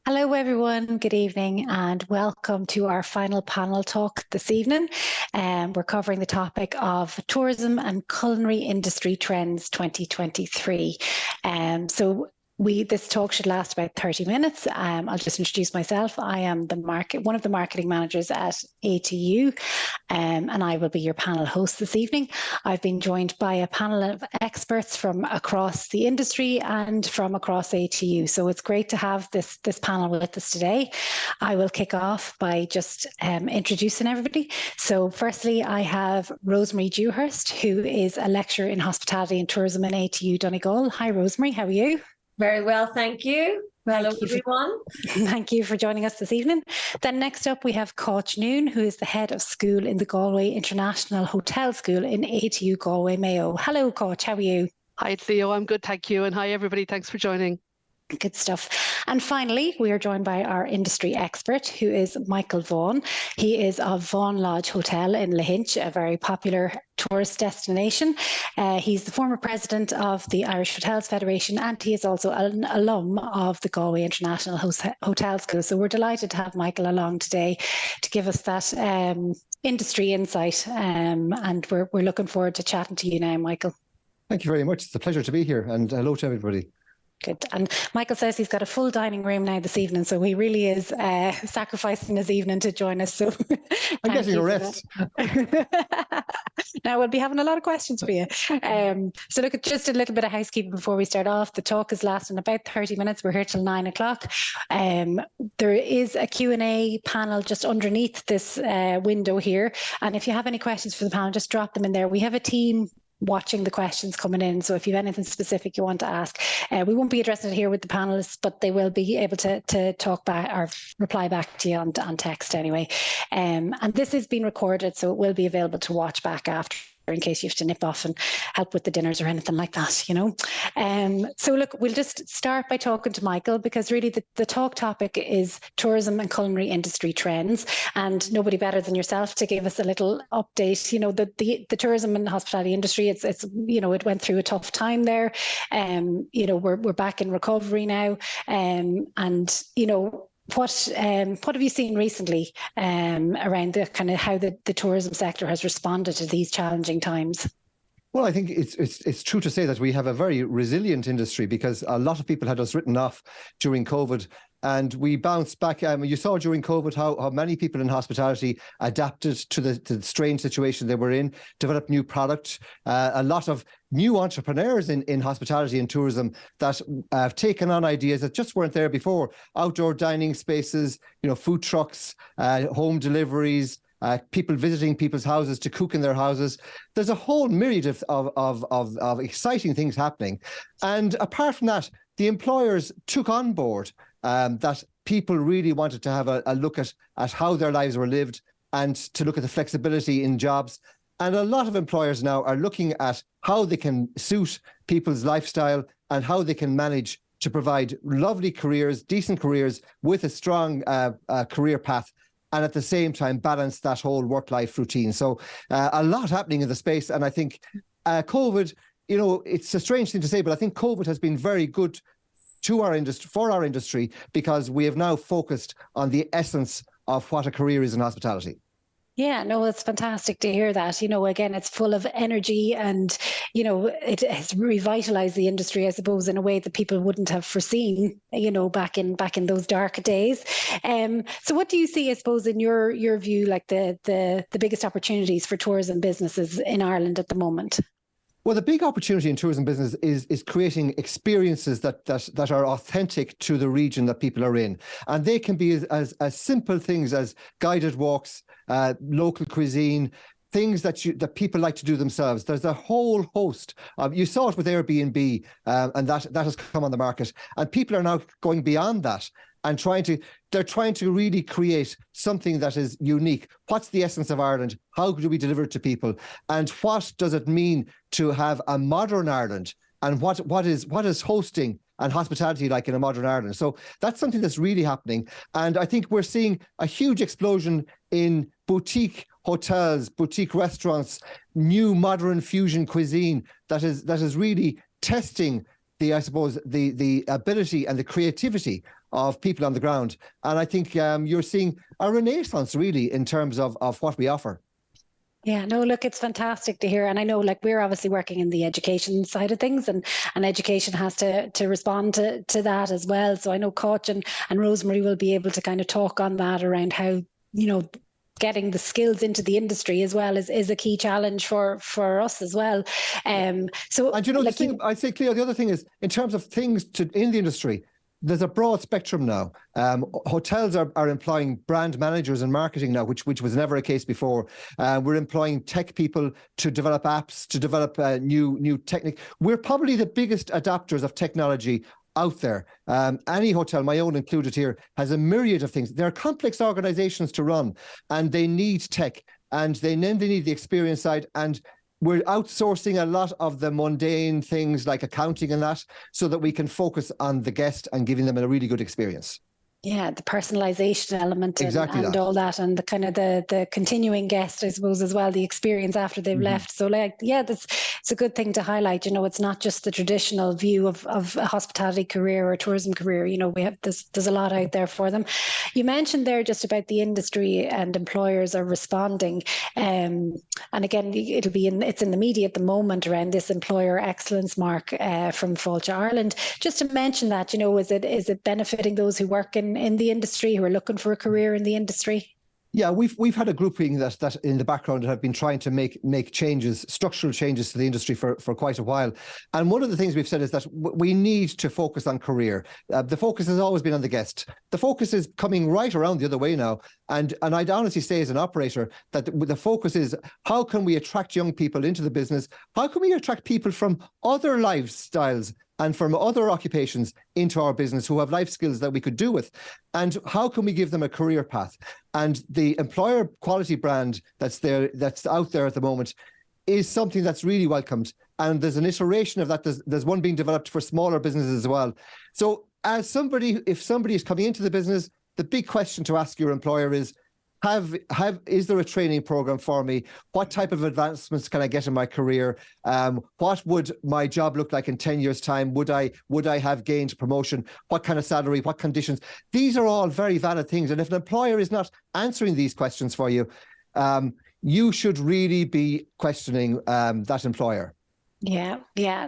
Hello everyone, good evening and welcome to our final panel talk this evening. We're covering the topic of tourism and culinary industry trends 2023. This talk should last about 30 minutes. I'll just introduce myself. I am one of the marketing managers at ATU, and I will be your panel host this evening. I've been joined by a panel of experts from across the industry and from across ATU. So it's great to have this panel with us today. I will kick off by just introducing everybody. So firstly, I have Rosemary Dewhirst, who is a lecturer in hospitality and tourism in ATU Donegal. Hi, Rosemary, how are you? Very well, thank you. Hello, everyone. Thank you for joining us this evening. Then next up, we have Noone, who is the head of school in the Galway International Hotel School in ATU Galway, Mayo. Hello, Cáit, how are you? Hi, Cleo, I'm good, thank you. And hi, everybody, thanks for joining. Good stuff. And finally, we are joined by our industry expert, who is Michael Vaughen. He is of Vaughen Lodge Hotel in Lahinch, a very popular tourist destination. He's the former president of the Irish Hotels Federation, and he is also an alum of the Galway International Hotel School. So we're delighted to have Michael along today to give us that industry insight. And we're looking forward to chatting to you now, Michael. Thank you very much. It's a pleasure to be here, and hello to everybody. Good. And Michael says he's got a full dining room now this evening, so he really is sacrificing his evening to join us. So I'm getting a rest. Now we'll be having a lot of questions for you. So look, just a little bit of housekeeping before we start off. The talk is lasting about 30 minutes. We're here till 9 o'clock. There is a Q&A panel just underneath this window here. And if you have any questions for the panel, just drop them in there. We have a team watching the questions coming in. So if you have anything specific you want to ask, we won't be addressing it here with the panelists, but they will be able to talk back or reply back to you on text anyway. And this is being recorded, so it will be available to watch back after, in case you have to nip off and help with the dinners or anything like that, you know. So look, we'll just start by talking to Michael, because really the talk topic is tourism and culinary industry trends, and nobody better than yourself to give us a little update. You know, the tourism and hospitality industry, it's you know, it went through a tough time there. You know, we're back in recovery now, and you know, what have you seen recently around the kind of how the tourism sector has responded to these challenging times? Well, I think it's true to say that we have a very resilient industry, because a lot of people had us written off during COVID, and we bounced back. You saw during COVID how many people in hospitality adapted to the strange situation they were in, developed new product. A lot of new entrepreneurs in hospitality and tourism that have taken on ideas that just weren't there before. Outdoor dining spaces, you know, food trucks, home deliveries, people visiting people's houses to cook in their houses. There's a whole myriad of exciting things happening. And apart from that, the employers took on board that people really wanted to have a look at how their lives were lived, and to look at the flexibility in jobs. And a lot of employers now are looking at how they can suit people's lifestyle and how they can manage to provide lovely careers, decent careers with a strong career path, and at the same time balance that whole work-life routine. So a lot happening in the space. And I think COVID, you know, it's a strange thing to say, but I think COVID has been very good to our industry, for our industry, because we have now focused on the essence of what a career is in hospitality. Yeah, no, it's fantastic to hear that. Again, it's full of energy and, it has revitalized the industry, I suppose, in a way that people wouldn't have foreseen, back in those dark days. So what do you see, I suppose, in your view, like the biggest opportunities for tourism businesses in Ireland at the moment? Well, the big opportunity in tourism business is creating experiences that are authentic to the region that people are in. And they can be as simple things as guided walks, local cuisine, things that people like to do themselves. There's a whole host of, you saw it with Airbnb, and that has come on the market. And people are now going beyond that and they're trying to really create something that is unique. What's the essence of Ireland? How do we deliver it to people? And what does it mean to have a modern Ireland? And what is hosting and hospitality like in a modern Ireland? So that's something that's really happening. And I think we're seeing a huge explosion in boutique hotels, boutique restaurants, new modern fusion cuisine that is really testing the ability and the creativity of people on the ground. And I think you're seeing a renaissance really in terms of what we offer. Yeah, no, look, it's fantastic to hear. And I know, like, we're obviously working in the education side of things, and education has to respond to that as well. So I know Cáit and Rosemary will be able to kind of talk on that around how, getting the skills into the industry as well is a key challenge for us as well. So, and the thing I'd say, Cleo, the other thing is in terms of things in the industry, there's a broad spectrum now. Hotels are employing brand managers and marketing now, which was never a case before. We're employing tech people to develop apps, to develop new technique. We're probably the biggest adapters of technology out there. Any hotel, my own included here, has a myriad of things. They're complex organizations to run, and they need tech, and they need the experience side. And we're outsourcing a lot of the mundane things like accounting and that, so that we can focus on the guest and giving them a really good experience. Yeah, the personalization element exactly and all that, and the kind of the continuing guest, I suppose, as well, the experience after they've left. So it's a good thing to highlight. It's not just the traditional view of a hospitality career or a tourism career. We have there's a lot out there for them. You mentioned there just about the industry and employers are responding. And again, it's in the media at the moment around this employer excellence mark from Fáilte Ireland. Just to mention that, is it benefiting those who work in the industry, who are looking for a career in the industry? Yeah, we've had a grouping that in the background have been trying to make changes, structural changes to the industry for quite a while. And one of the things we've said is that we need to focus on career. The focus has always been on the guest. The focus is coming right around the other way now. And I'd honestly say as an operator that the focus is how can we attract young people into the business? How can we attract people from other lifestyles and from other occupations into our business who have life skills that we could do with? And how can we give them a career path? And the employer quality brand that's out there at the moment is something that's really welcomed. And there's an iteration of that. There's one being developed for smaller businesses as well. So if somebody is coming into the business, the big question to ask your employer is, is there a training program for me? What type of advancements can I get in my career? What would my job look like in 10 years' time? Would I have gained promotion? What kind of salary? What conditions? These are all very valid things. And if an employer is not answering these questions for you, you should really be questioning that employer. Yeah,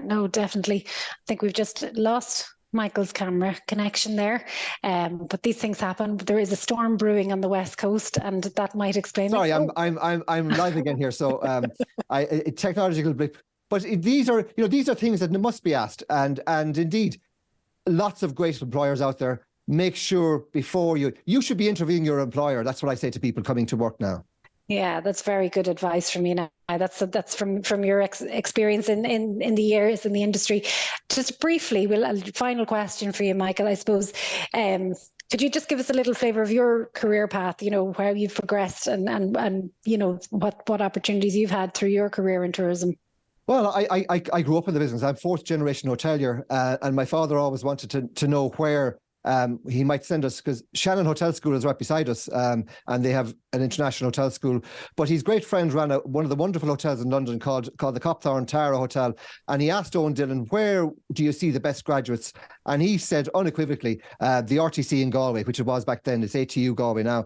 no, definitely. I think we've just lost Michael's camera connection there, but these things happen. There is a storm brewing on the west coast, and that might explain. Sorry, I'm live again here, so technological blip. But these are things that must be asked, and indeed, lots of great employers out there. Make sure before you should be interviewing your employer. That's what I say to people coming to work now. Yeah, that's very good advice from you now. That's from your experience in the years in the industry. Just briefly, a final question for you, Michael, I suppose. Could you just give us a little flavour of your career path, where you've progressed and what opportunities you've had through your career in tourism? Well, I grew up in the business. I'm fourth generation hotelier, and my father always wanted to know where he might send us, because Shannon Hotel School is right beside us, and they have an international hotel school. But his great friend ran one of the wonderful hotels in London called the Copthorne Tara Hotel, and he asked Owen Dillon, where do you see the best graduates? And he said unequivocally, the RTC in Galway, which it was back then. It's ATU Galway now,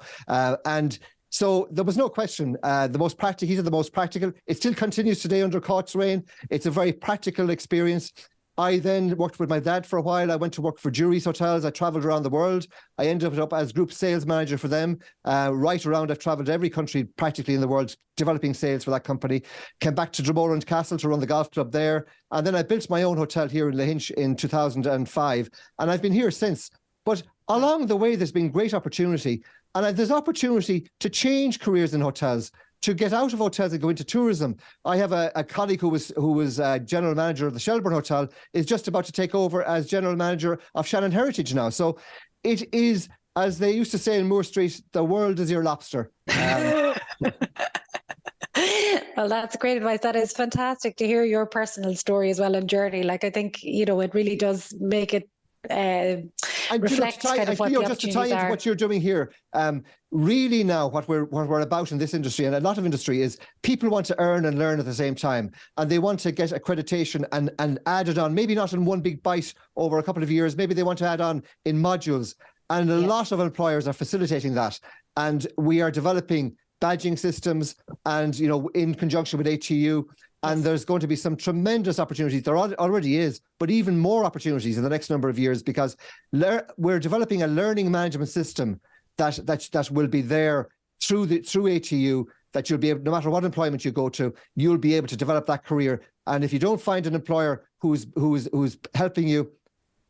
and So there was no question. He said the most practical. It still continues today under Cáit's reign. It's a very practical experience. I then worked with my dad for a while. I went to work for Jury's Hotels. I travelled around the world. I ended up as group sales manager for them. Right around, I've travelled every country practically in the world, developing sales for that company. Came back to Dromore Castle to run the golf club there. And then I built my own hotel here in Lahinch in 2005. And I've been here since. But along the way, there's been great opportunity. And there's opportunity to change careers in hotels, to get out of hotels and go into tourism. I have a colleague who was general manager of the Shelbourne Hotel, is just about to take over as general manager of Shannon Heritage now. So it is, as they used to say in Moore Street, the world is your lobster. Well, that's great advice. That is fantastic to hear your personal story as well and journey. Like, I think, it really does make it reflect kind of what the just to tie into what you're doing here, really now what we're about in this industry, and a lot of industry, is people want to earn and learn at the same time, and they want to get accreditation and add it on, maybe not in one big bite over a couple of years, maybe they want to add on in modules, and a lot of employers are facilitating that, and we are developing badging systems and, in conjunction with ATU. And there's going to be some tremendous opportunities. There already is, but even more opportunities in the next number of years, because we're developing a learning management system that will be there through ATU, that you'll be able, no matter what employment you go to, you'll be able to develop that career. And if you don't find an employer who's helping you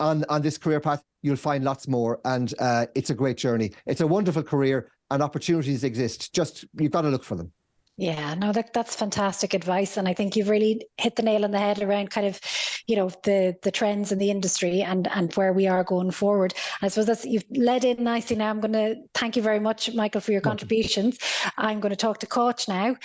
on this career path, you'll find lots more. And it's a great journey. It's a wonderful career, and opportunities exist. Just, you've got to look for them. Yeah, no, that's fantastic advice. And I think you've really hit the nail on the head around kind of, the trends in the industry and where we are going forward. I suppose you've led in nicely now. I'm going to thank you very much, Michael, for your contributions. I'm going to talk to Cáit now.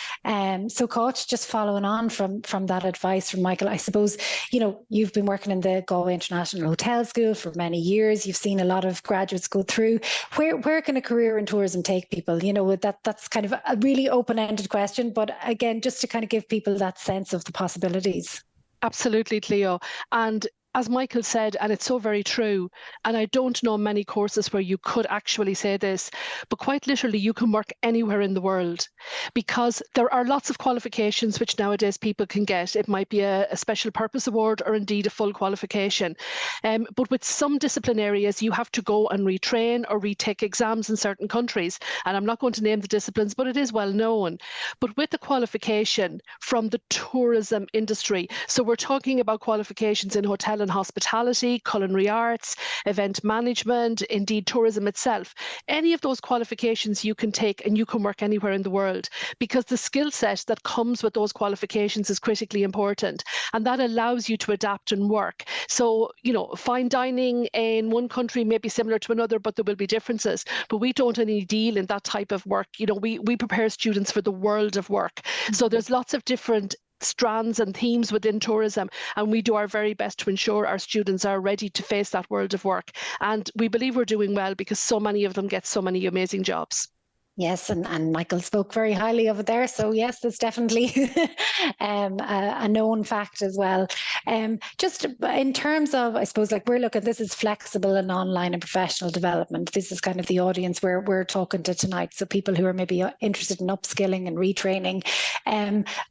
So Cáit, just following on from that advice from Michael, I suppose, you've been working in the Galway International Hotel School for many years. You've seen a lot of graduates go through. Where can a career in tourism take people? That's kind of a really open-ended question, but again, just to kind of give people that sense of the possibilities. Absolutely, Cleo. And as Michael said, and it's so very true, and I don't know many courses where you could actually say this, but quite literally you can work anywhere in the world, because there are lots of qualifications which nowadays people can get. It might be a special purpose award or indeed a full qualification. But with some discipline areas, you have to go and retrain or retake exams in certain countries. And I'm not going to name the disciplines, but it is well known. But with the qualification from the tourism industry, so we're talking about qualifications in hotel and hospitality, culinary arts, event management, indeed tourism itself. Any of those qualifications you can take, and you can work anywhere in the world, because the skill set that comes with those qualifications is critically important, and that allows you to adapt and work. So, fine dining in one country may be similar to another, but there will be differences. But we don't only deal in that type of work. We prepare students for the world of work. So there's lots of different strands and themes within tourism, and we do our very best to ensure our students are ready to face that world of work. And we believe we're doing well, because so many of them get so many amazing jobs. Yes, and Michael spoke very highly of it there. So yes, that's definitely a known fact as well. Just in terms of, I suppose, like, we're looking, this is flexible and online and professional development. This is kind of the audience we're talking to tonight. So people who are maybe interested in upskilling and retraining.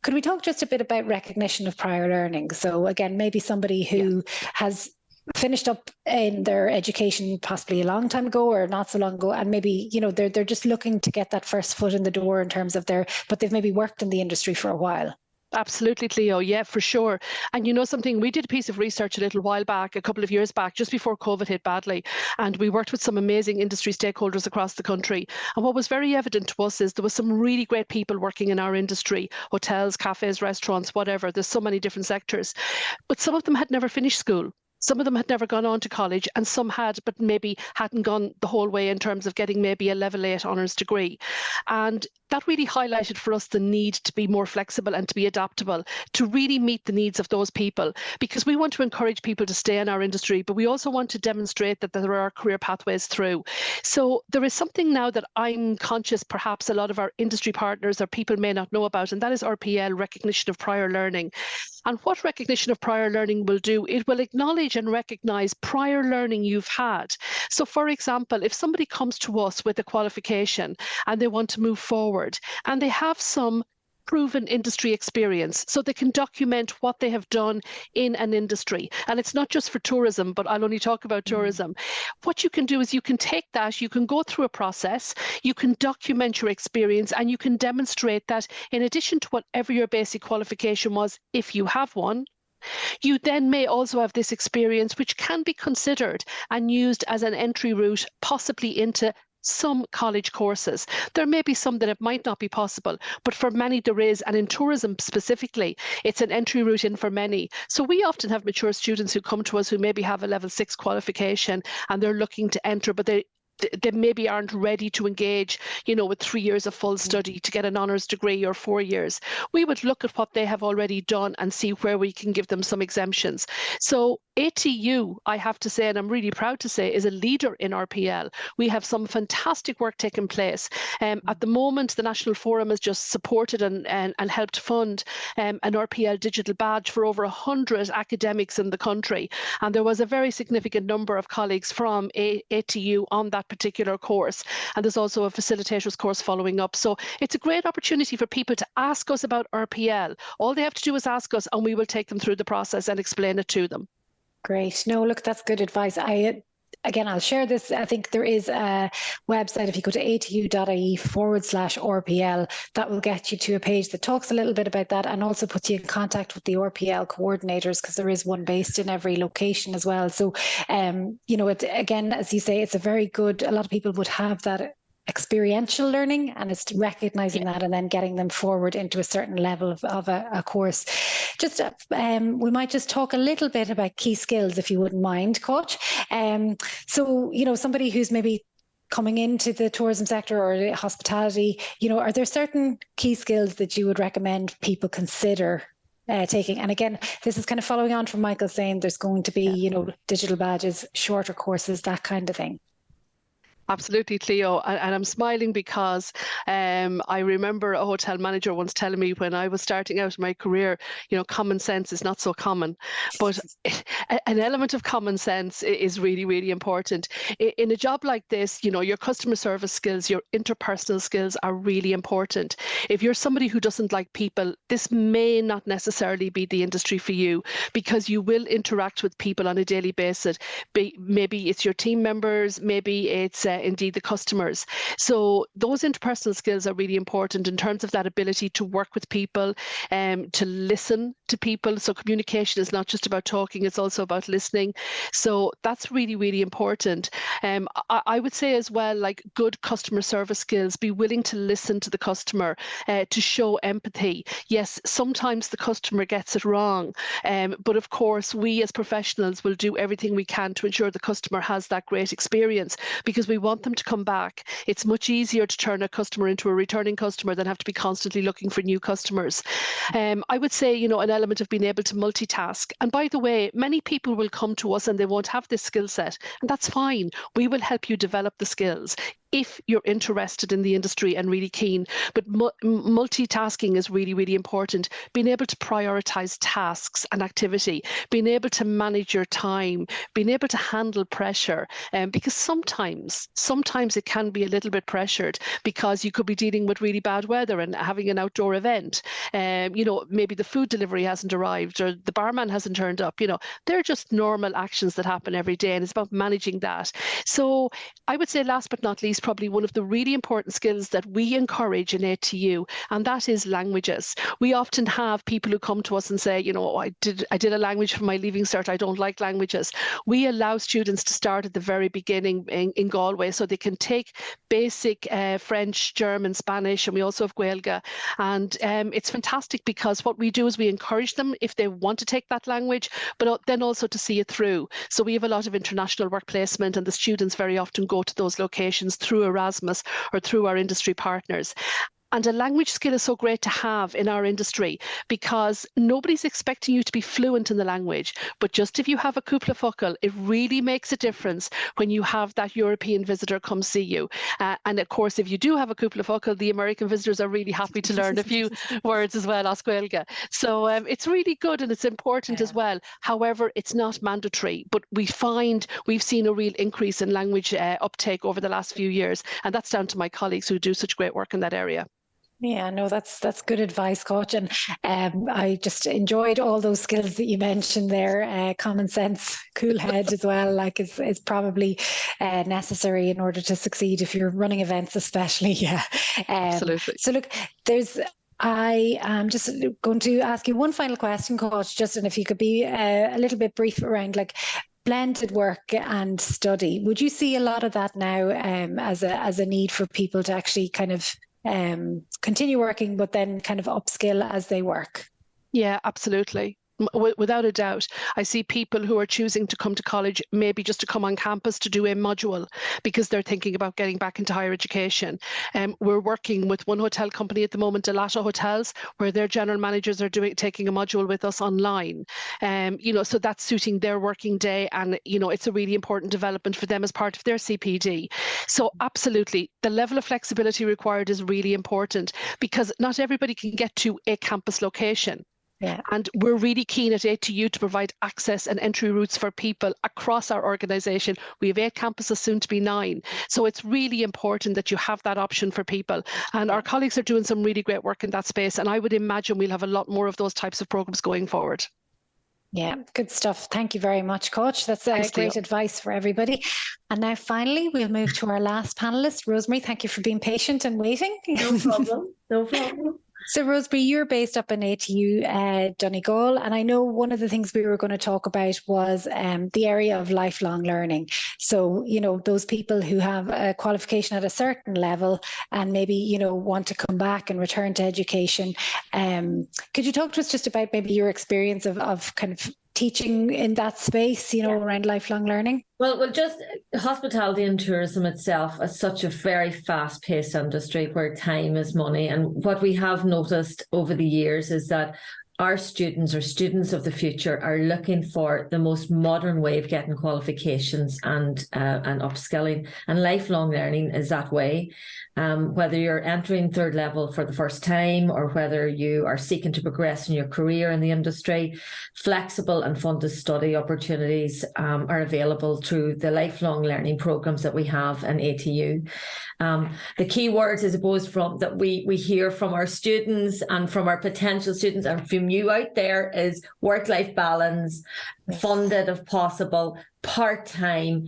Could we talk just a bit about recognition of prior learning? So again, maybe somebody who has finished up in their education possibly a long time ago or not so long ago, and maybe they're just looking to get that first foot in the door in terms of but they've maybe worked in the industry for a while. Absolutely, Cleo. Yeah, for sure. And something, we did a piece of research a little while back, a couple of years back, just before COVID hit badly. And we worked with some amazing industry stakeholders across the country. And what was very evident to us is there was some really great people working in our industry, hotels, cafes, restaurants, whatever. There's so many different sectors. But some of them had never finished school. Some of them had never gone on to college, and some had, but maybe hadn't gone the whole way in terms of getting maybe a level 8 honours degree. And that really highlighted for us the need to be more flexible and to be adaptable, to really meet the needs of those people, because we want to encourage people to stay in our industry, but we also want to demonstrate that there are career pathways through. So there is something now that I'm conscious perhaps a lot of our industry partners or people may not know about, and that is RPL, recognition of prior learning. And what recognition of prior learning will do, it will acknowledge and recognise prior learning you've had. So for example, if somebody comes to us with a qualification and they want to move forward and they have some proven industry experience, so they can document what they have done in an industry. And it's not just for tourism, but I'll only talk about tourism. What you can do is you can take that, you can go through a process, you can document your experience, and you can demonstrate that in addition to whatever your basic qualification was, if you have one, you then may also have this experience which can be considered and used as an entry route, possibly into some college courses. There may be some that it might not be possible, but for many there is, and in tourism specifically, it's an entry route in for many. So we often have mature students who come to us who maybe have a level 6 qualification and they're looking to enter, but they maybe aren't ready to engage, with 3 years of full study to get an honours degree or 4 years. We would look at what they have already done and see where we can give them some exemptions. So ATU, I have to say, and I'm really proud to say, is a leader in RPL. We have some fantastic work taking place. At the moment, the National Forum has just supported and helped fund an RPL digital badge for over 100 academics in the country. And there was a very significant number of colleagues from ATU on that particular course. And there's also a facilitators course following up. So it's a great opportunity for people to ask us about RPL. All they have to do is ask us and we will take them through the process and explain it to them. Great. No, look, that's good advice. Again, I'll share this. I think there is a website, if you go to atu.ie/RPL, that will get you to a page that talks a little bit about that and also puts you in contact with the RPL coordinators, because there is one based in every location as well. So, again, as you say, it's a very good, a lot of people would have that experiential learning, and it's recognizing that and then getting them forward into a certain level of a course. Just we might just talk a little bit about key skills, if you wouldn't mind, Coach. So somebody who's maybe coming into the tourism sector or the hospitality, are there certain key skills that you would recommend people consider taking? And again, this is kind of following on from Michael saying there's going to be digital badges, shorter courses, that kind of thing. Absolutely, Cleo. And I'm smiling because I remember a hotel manager once telling me when I was starting out my career, common sense is not so common, but an element of common sense is really, really important. In a job like this, your customer service skills, your interpersonal skills are really important. If you're somebody who doesn't like people, this may not necessarily be the industry for you, because you will interact with people on a daily basis. Maybe it's your team members, maybe it's indeed the customers. So those interpersonal skills are really important in terms of that ability to work with people, to listen to people. So communication is not just about talking, it's also about listening. So that's really, really important. I would say as well, like good customer service skills, be willing to listen to the customer, to show empathy. Yes, sometimes the customer gets it wrong, but of course we as professionals will do everything we can to ensure the customer has that great experience, because we want them to come back. It's much easier to turn a customer into a returning customer than have to be constantly looking for new customers. I would say, an element of being able to multitask. And by the way, many people will come to us and they won't have this skill set, and that's fine. We will help you develop the skills if you're interested in the industry and really keen. But multitasking is really, really important. Being able to prioritize tasks and activity, being able to manage your time, being able to handle pressure, because sometimes it can be a little bit pressured, because you could be dealing with really bad weather and having an outdoor event. Maybe the food delivery hasn't arrived or the barman hasn't turned up. They're just normal actions that happen every day, and it's about managing that. So I would say, last but not least, probably one of the really important skills that we encourage in ATU, and that is languages. We often have people who come to us and say, I did a language for my Leaving Cert, I don't like languages. We allow students to start at the very beginning in Galway, so they can take basic French, German, Spanish, and we also have Gaeilge. And it's fantastic, because what we do is we encourage them, if they want to take that language, but then also to see it through. So we have a lot of international work placement, and the students very often go to those locations through Erasmus or through our industry partners. And a language skill is so great to have in our industry because nobody's expecting you to be fluent in the language. But just if you have a cúpla focal, it really makes a difference when you have that European visitor come see you. And of course, if you do have a cúpla focal, the American visitors are really happy to learn a few words as well, as Gaeilge. So it's really good and it's important as well. However, it's not mandatory, but we've seen a real increase in language uptake over the last few years. And that's down to my colleagues who do such great work in that area. Yeah, no, that's good advice, Coach. And I just enjoyed all those skills that you mentioned there. Common sense, cool head as well, like is probably necessary in order to succeed if you're running events, especially. Yeah. Absolutely. So look, I am just going to ask you one final question, Coach, just and if you could be a little bit brief around like blended work and study. Would you see a lot of that now as a need for people to actually kind of continue working, but then kind of upskill as they work? Yeah, absolutely. Without a doubt. I see people who are choosing to come to college, maybe just to come on campus to do a module because they're thinking about getting back into higher education. We're working with one hotel company at the moment, Delata Hotels, where their general managers are taking a module with us online. So that's suiting their working day, and it's a really important development for them as part of their CPD. So absolutely, the level of flexibility required is really important because not everybody can get to a campus location. Yeah. And we're really keen at ATU to provide access and entry routes for people across our organisation. We have 8 campuses, soon to be 9. So it's really important that you have that option for people. And our colleagues are doing some really great work in that space. And I would imagine we'll have a lot more of those types of programmes going forward. Yeah, good stuff. Thank you very much, Coach. That's great advice for everybody. And now finally, we'll move to our last panellist. Rosemary, thank you for being patient and waiting. No problem. No problem. So Rosemary, you're based up in ATU Donegal, and I know one of the things we were going to talk about was the area of lifelong learning. So, those people who have a qualification at a certain level and maybe, want to come back and return to education. Could you talk to us just about maybe your experience of kind of teaching in that space, around lifelong learning? Well, just hospitality and tourism itself is such a very fast-paced industry where time is money. And what we have noticed over the years is that our students or students of the future are looking for the most modern way of getting qualifications and upskilling. And lifelong learning is that way. Whether you're entering third level for the first time or whether you are seeking to progress in your career in the industry, flexible and funded study opportunities are available through the lifelong learning programs that we have in ATU. The key words, I suppose, from that we hear from our students and from our potential students and from you out there is work-life balance, funded if possible, part-time.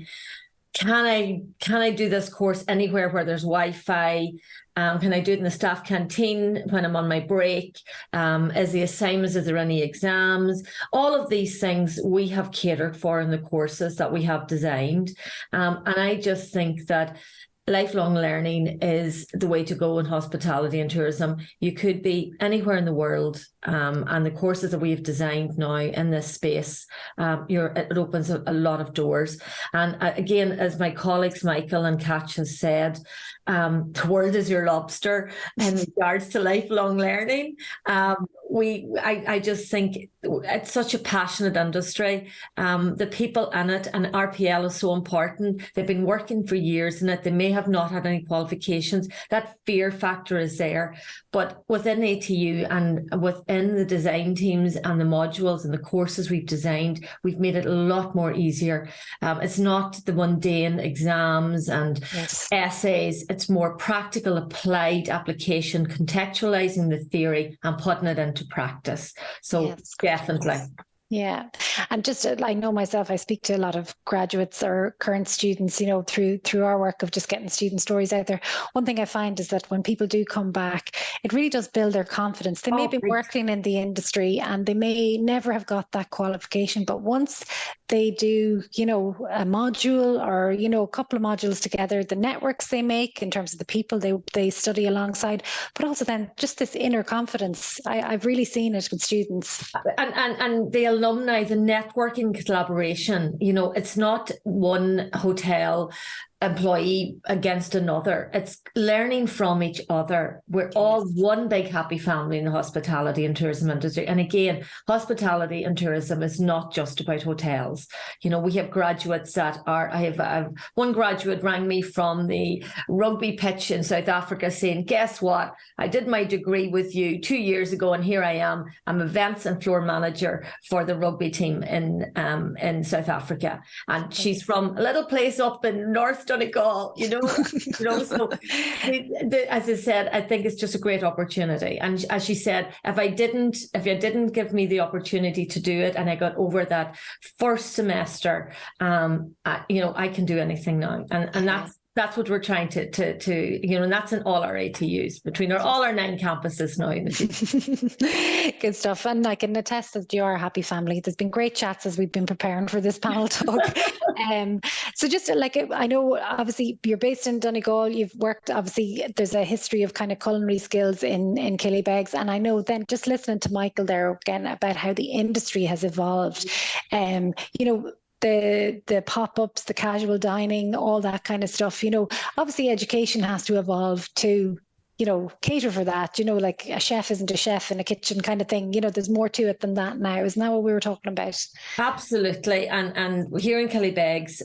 Can I do this course anywhere where there's Wi-Fi? Can I do it in the staff canteen when I'm on my break? Is the assignments, is there any exams? All of these things we have catered for in the courses that we have designed. And I just think that lifelong learning is the way to go in hospitality and tourism. You could be anywhere in the world, and the courses that we've designed now in this space, it opens a lot of doors. And again, as my colleagues Michael and Cáit has said, the world is your lobster in regards to lifelong learning. I just think it's such a passionate industry. The people in it, and RPL is so important. They've been working for years in it. They may have not had any qualifications. That fear factor is there. But within ATU and within the design teams and the modules and the courses we've designed, we've made it a lot more easier. It's not the mundane exams and essays. It's more practical, applied application, contextualizing the theory and putting it into practice. So definitely. Yeah. And just, I know myself, I speak to a lot of graduates or current students, through our work of just getting student stories out there. One thing I find is that when people do come back, it really does build their confidence. They may be working in the industry and they may never have got that qualification, but once they do, a module or, a couple of modules together, the networks they make in terms of the people they study alongside, but also then just this inner confidence. I've really seen it with students. And the alumni, the networking collaboration, it's not one hotel employee against another. It's learning from each other. We're all one big happy family in the hospitality and tourism industry. And again, hospitality and tourism is not just about hotels. You know, we have graduates that are, I have one graduate rang me from the rugby pitch in South Africa saying, guess what? I did my degree with you 2 years ago and here I am. I'm events and floor manager for the rugby team in South Africa. And she's from a little place up in North Donegal, so as I said, I think it's just a great opportunity. And as she said, if I didn't give me the opportunity to do it and I got over that first semester, I can do anything now. And that's what we're trying to and that's in all our ATUs, between all our 9 campuses now. Good stuff. And I can attest that you are a happy family. There's been great chats as we've been preparing for this panel talk. So just like, I know obviously you're based in Donegal, you've worked, obviously there's a history of kind of culinary skills in Killybegs. And I know then just listening to Michael there again about how the industry has evolved, the pop-ups, the casual dining, all that kind of stuff, obviously education has to evolve to, cater for that, like a chef isn't a chef in a kitchen kind of thing. There's more to it than that now. Isn't that what we were talking about? Absolutely. And here in Killybegs,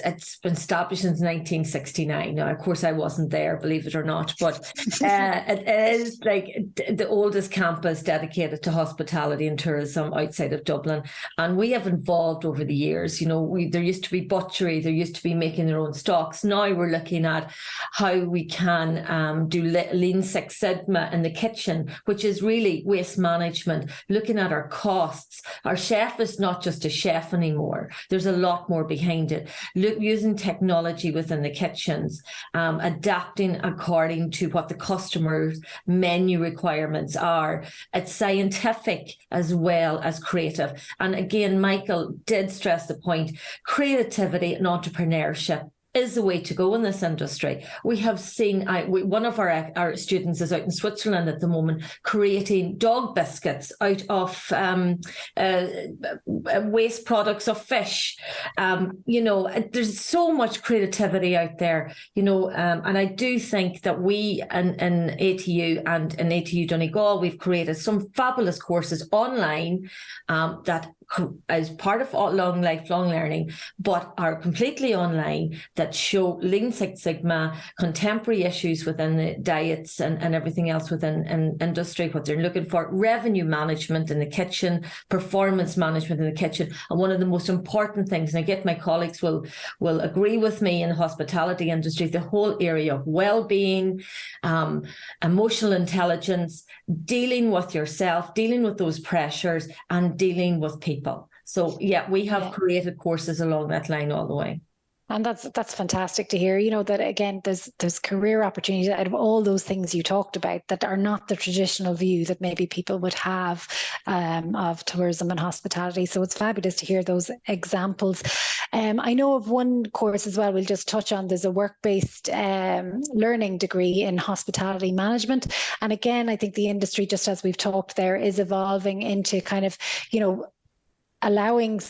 it's been established since 1969. Now, of course, I wasn't there, believe it or not, but it is like the oldest campus dedicated to hospitality and tourism outside of Dublin. And we have evolved over the years. There used to be butchery, there used to be making their own stocks. Now we're looking at how we can do Lean Six Sigma in the kitchen, which is really waste management, looking at our costs. Our chef is not just a chef anymore. There's a lot more behind it. Using technology within the kitchens, adapting according to what the customer's menu requirements are. It's scientific as well as creative. And again, Michael did stress the point, creativity and entrepreneurship is the way to go in this industry. We have seen, one of our students is out in Switzerland at the moment creating dog biscuits out of waste products of fish. There's so much creativity out there, and I do think that we in ATU and in ATU Donegal, we've created some fabulous courses online that as part of lifelong learning, but are completely online, that show Lean Six Sigma, contemporary issues within the diets and everything else within industry, what they're looking for, revenue management in the kitchen, performance management in the kitchen. And one of the most important things, and I get my colleagues will agree with me in the hospitality industry, the whole area of well-being, emotional intelligence, dealing with yourself, dealing with those pressures, and dealing with people. So we have created courses along that line all the way. And that's fantastic to hear, that again, there's career opportunities out of all those things you talked about that are not the traditional view that maybe people would have of tourism and hospitality. So it's fabulous to hear those examples. I know of one course as well, we'll just touch on, there's a work-based learning degree in hospitality management. And again, I think the industry, just as we've talked there, is evolving into kind of, allowing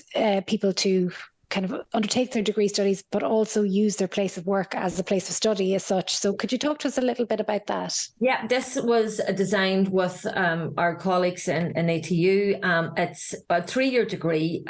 people to kind of undertake their degree studies, but also use their place of work as a place of study as such. So could you talk to us a little bit about that? Yeah, this was designed with our colleagues in ATU. It's a 3-year degree.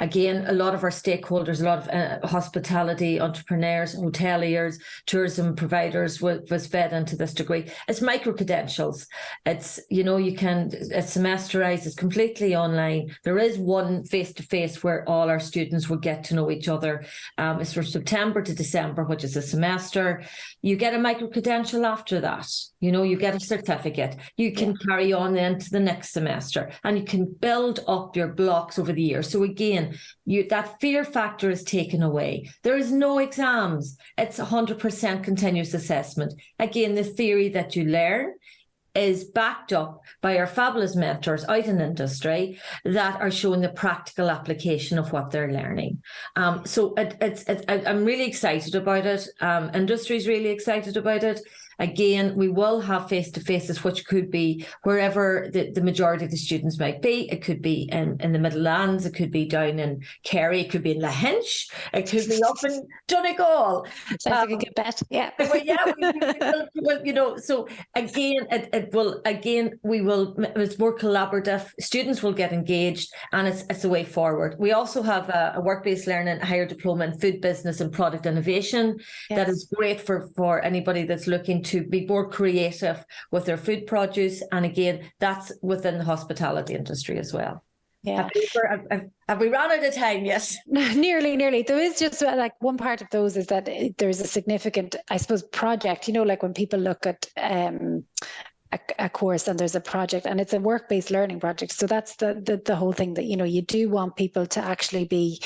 Again, a lot of our stakeholders, a lot of hospitality entrepreneurs, hoteliers, tourism providers was fed into this degree. It's micro-credentials. It's, it's semesterized, it's completely online. There is one face-to-face where all our students will get to know each other. It's from September to December, which is a semester. You get a micro-credential after that. You get a certificate. You can carry on then to the next semester, and you can build up your blocks over the year. So again, that fear factor is taken away. There is no exams. It's 100% continuous assessment. Again, the theory that you learn is backed up by our fabulous mentors out in industry that are showing the practical application of what they're learning. So I'm really excited about it. Industry's really excited about it. Again, we will have face-to-faces, which could be wherever the majority of the students might be. It could be in the Midlands, it could be down in Kerry, it could be in Lahinch, it could be up in Donegal. Sounds like a good bet. Yeah. Well, yeah, we will, you know, so again, it's more collaborative. Students will get engaged, and it's a way forward. We also have a work-based learning, higher diploma in food business and product innovation. Yes. That is great for anybody that's looking to be more creative with their food produce. And again, that's within the hospitality industry as well. Yeah. Have we run out of time? Yes. Nearly. There is just like one part of those is that there's a significant, I suppose, project, you know, like when people look at a course and there's a project and it's a work-based learning project. So that's the whole thing, that, you know, you do want people to actually be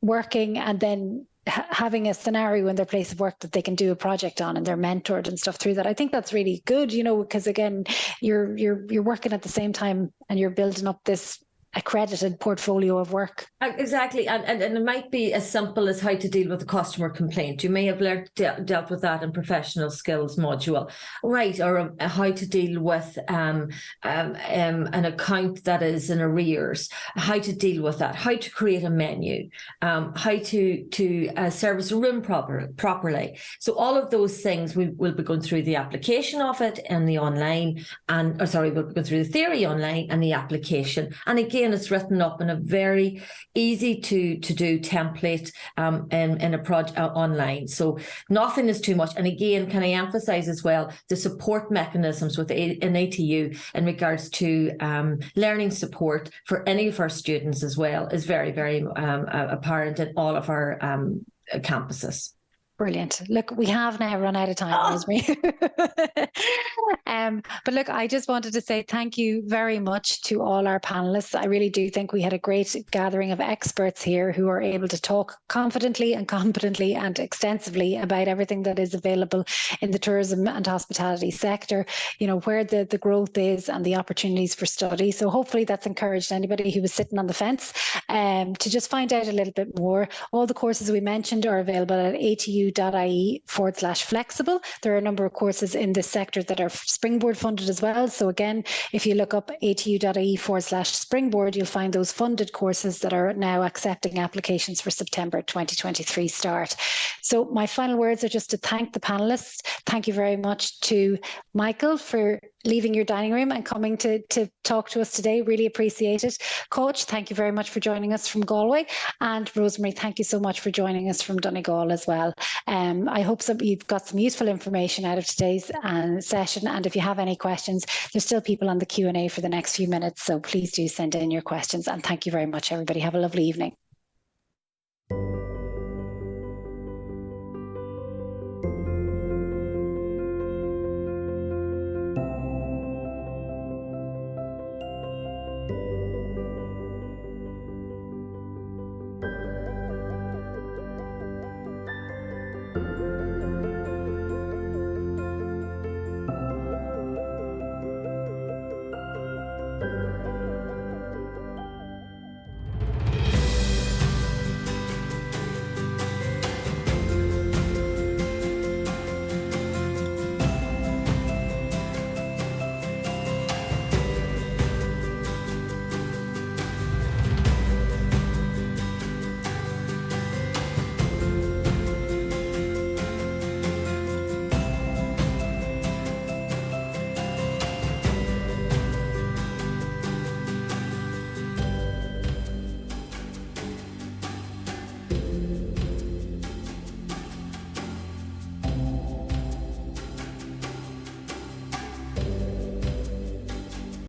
working and then having a scenario in their place of work that they can do a project on, and they're mentored and stuff through that. I think that's really good, you know, because again, you're working at the same time and you're building up this accredited portfolio of work. Exactly. And it might be as simple as how to deal with a customer complaint. You may have dealt with that in professional skills module, right? Or how to deal with an account that is in arrears, how to deal with that, how to create a menu, how to service a room properly. So all of those things we will be going through the application of it in the online, we'll be going through the theory online and the application. And again, it's written up in a very easy to do template in a project online. So nothing is too much. And again, can I emphasize as well, the support mechanisms with an ATU in regards to learning support for any of our students as well is very, very apparent in all of our campuses. Brilliant. Look, we have now run out of time, Rosemary. But look, I just wanted to say thank you very much to all our panelists. I really do think we had a great gathering of experts here who are able to talk confidently and competently and extensively about everything that is available in the tourism and hospitality sector, you know, where the growth is and the opportunities for study. So hopefully that's encouraged anybody who was sitting on the fence to just find out a little bit more. All the courses we mentioned are available at atu.ie/flexible. There are a number of courses in this sector that are Springboard funded as well. So again, if you look up atu.ie/springboard, you'll find those funded courses that are now accepting applications for September 2023 start. So my final words are just to thank the panelists. Thank you very much to Michael for leaving your dining room and coming to talk to us today. Really appreciate it. Coach, thank you very much for joining us from Galway. And Rosemary, thank you so much for joining us from Donegal as well. I hope you've got some useful information out of today's session. And if you have any questions, there's still people on the Q&A for the next few minutes. So please do send in your questions. And thank you very much, everybody. Have a lovely evening.